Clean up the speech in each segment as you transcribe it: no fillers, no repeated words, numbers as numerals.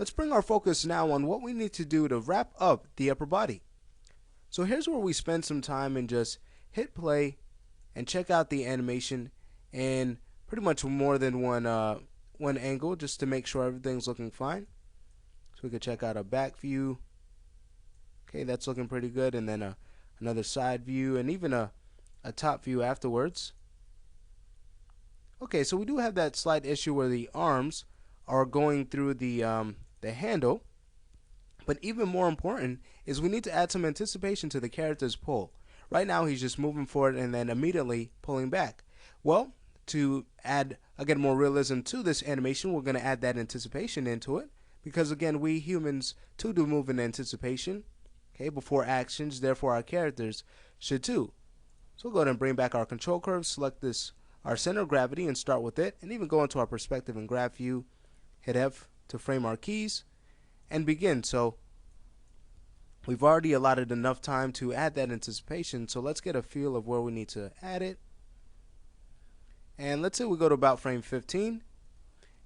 let's bring our focus now on what we need to do to wrap up the upper body. So here's where we spend some time and just hit play and check out the animation in pretty much more than one angle, just to make sure everything's looking fine. So we could check out a back view. Okay, that's looking pretty good, and then another side view, and even a top view afterwards. Okay, so we do have that slight issue where the arms are going through the handle, but even more important is we need to add some anticipation to the character's pull. Right now he's just moving forward and then immediately pulling back. Well, to add again more realism to this animation, we're going to add that anticipation into it, because again, we humans too do move in anticipation, okay, before actions, therefore our characters should too. So we'll go ahead and bring back our control curve, select this, our center of gravity, and start with it, and even go into our perspective and graph view, hit F to frame our keys, and begin. So we've already allotted enough time to add that anticipation, so let's get a feel of where we need to add it. And let's say we go to about frame 15,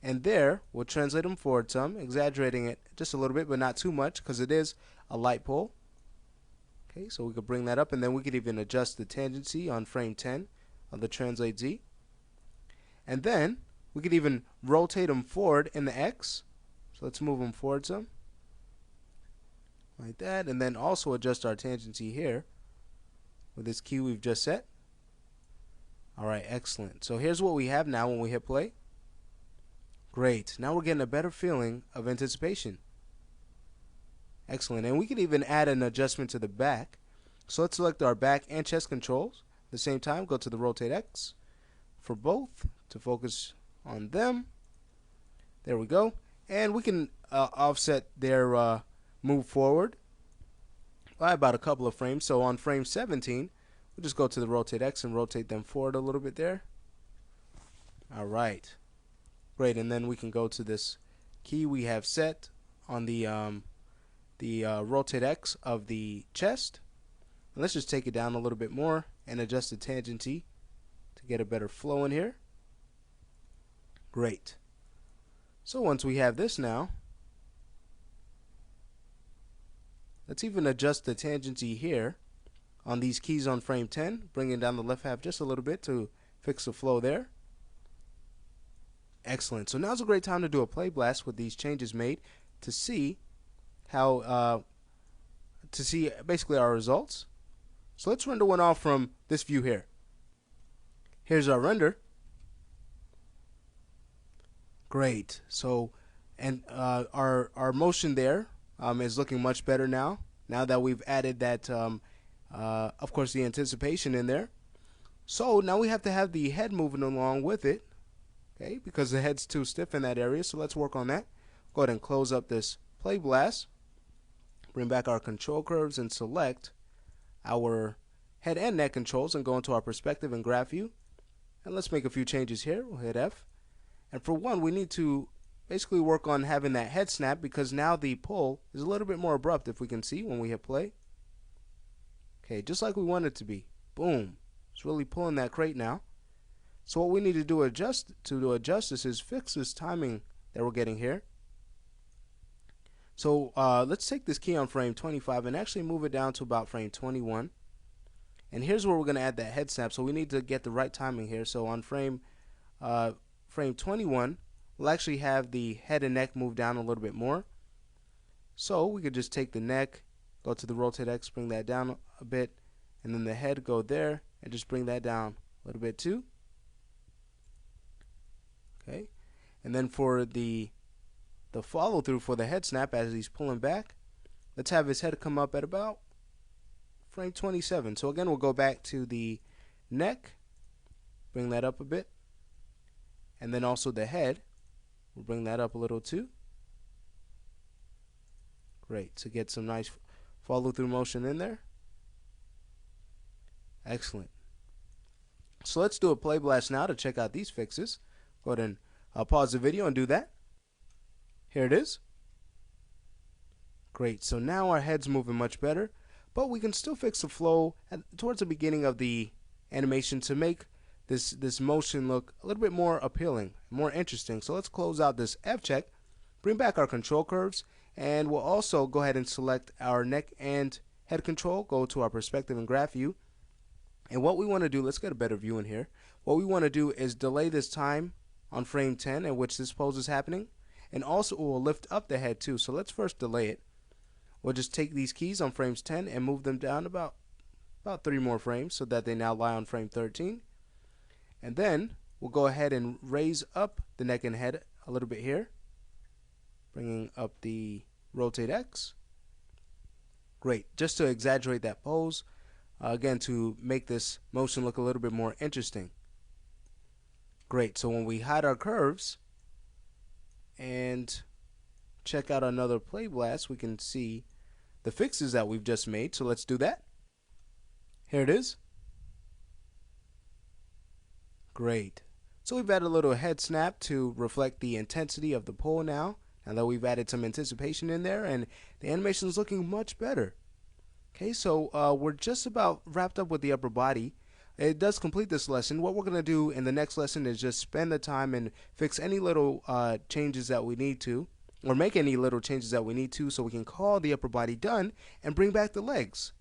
and there we'll translate them forward some, exaggerating it just a little bit but not too much because it is a light pull. Okay, so we could bring that up, and then we could even adjust the tangency on frame 10 of the translate Z. And then we could even rotate them forward in the X. So let's move them forward some, like that, and then also adjust our tangency here with this key we've just set. Alright, excellent. So here's what we have now when we hit play. Great. Now we're getting a better feeling of anticipation. Excellent. And we can even add an adjustment to the back. So let's select our back and chest controls. At the same time, go to the rotate X for both to focus on them. There we go. And we can offset their move forward by about a couple of frames. So on frame 17, we'll just go to the rotate X and rotate them forward a little bit there. Alright. Great. And then we can go to this key we have set on the rotate X of the chest. And let's just take it down a little bit more and adjust the tangency to get a better flow in here. Great. So once we have this now, let's even adjust the tangency here on these keys on frame 10, bringing down the left half just a little bit to fix the flow there. Excellent. So now's a great time to do a play blast with these changes made to see how basically our results. So let's render one off from this view here. Here's our render. Great. So, and our motion there is looking much better now that we've added that of course the anticipation in there. So now we have to have the head moving along with it, okay, because the head's too stiff in that area. So let's work on that. Go ahead and close up this play blast, bring back our control curves and select our head and neck controls and go into our perspective and graph view, and let's make a few changes here. We'll hit F, and for one, we need to basically work on having that head snap, because now the pull is a little bit more abrupt, if we can see when we hit play. Okay, just like we want it to be. Boom. It's really pulling that crate now. So what we need to do to adjust this is fix this timing that we're getting here. So let's take this key on frame 25 and actually move it down to about frame 21. And here's where we're going to add that head snap. So we need to get the right timing here. So on frame 21, we'll actually have the head and neck move down a little bit more. So we could just take the neck, go to the rotate X, bring that down a bit, and then the head, go there and just bring that down a little bit too. Okay, and then for the follow through for the head snap as he's pulling back, let's have his head come up at about frame 27. So again, we'll go back to the neck, bring that up a bit, and then also the head, we'll bring that up a little too. Great, to get some nice follow through motion in there. Excellent. So let's do a play blast now to check out these fixes. Go ahead and pause the video and do that. Here it is. Great. So now our head's moving much better, but we can still fix the flow towards the beginning of the animation to make this motion look a little bit more appealing, more interesting. So let's close out this F check bring back our control curves, and we'll also go ahead and select our neck and head control, go to our perspective and graph view. And what we want to do, let's get a better view in here. What we want to do is delay this time on frame 10 at which this pose is happening, and also we'll lift up the head too. So let's first delay it. We'll just take these keys on frames 10 and move them down about 3 more frames so that they now lie on frame 13. And then we'll go ahead and raise up the neck and head a little bit here, bringing up the rotate X. Great, just to exaggerate that pose, again to make this motion look a little bit more interesting. Great, so when we hide our curves and check out another play blast, we can see the fixes that we've just made. So let's do that. Here it is. Great. So we've added a little head snap to reflect the intensity of the pole now that we've added some anticipation in there, and the animation is looking much better. Okay, so we're just about wrapped up with the upper body. It does complete this lesson. What we're going to do in the next lesson is just spend the time and fix any little changes that we need to, or make any little changes that we need to, so we can call the upper body done and bring back the legs.